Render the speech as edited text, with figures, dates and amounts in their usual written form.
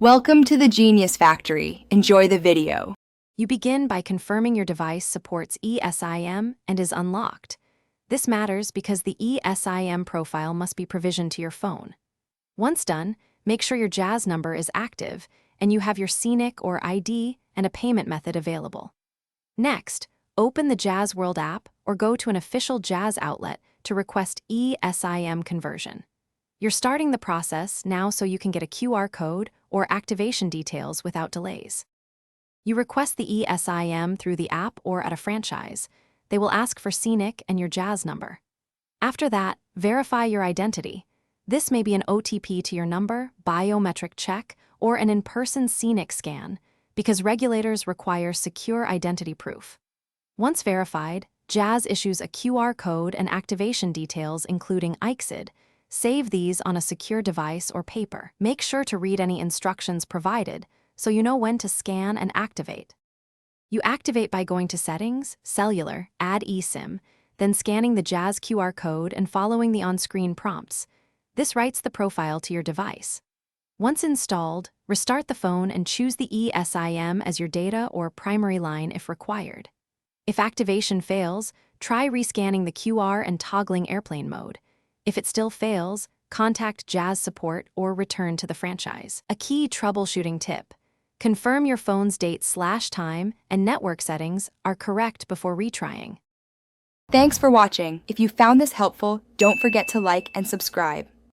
Welcome to the Genius Factory. Enjoy the video. You begin by confirming your device supports ESIM and is unlocked. This matters because the ESIM profile must be provisioned to your phone. Once done, make sure your Jazz number is active and you have your Scenic or ID and a payment method available. Next, open the Jazz World app or go to an official Jazz outlet to request ESIM conversion. You're starting the process now so you can get a QR code or activation details without delays. You request the ESIM through the app or at a franchise. They will ask for Scenic and your Jazz number. After that, verify your identity. This may be an OTP to your number, biometric check, or an in-person Scenic scan, because regulators require secure identity proof. Once verified, Jazz issues a QR code and activation details including EICSID. Save these on a secure device or paper. Make sure to read any instructions provided so you know when to scan and activate. You activate by going to Settings, Cellular, Add eSIM, then scanning the Jazz QR code and following the on-screen prompts. This writes the profile to your device. Once installed, restart the phone and choose the ESIM as your data or primary line if required. If activation fails, try rescanning the QR and toggling airplane mode. If it still fails, contact Jazz support or return to the franchise. A key troubleshooting tip: confirm your phone's date/time and network settings are correct before retrying. Thanks for watching. If you found this helpful, don't forget to like and subscribe.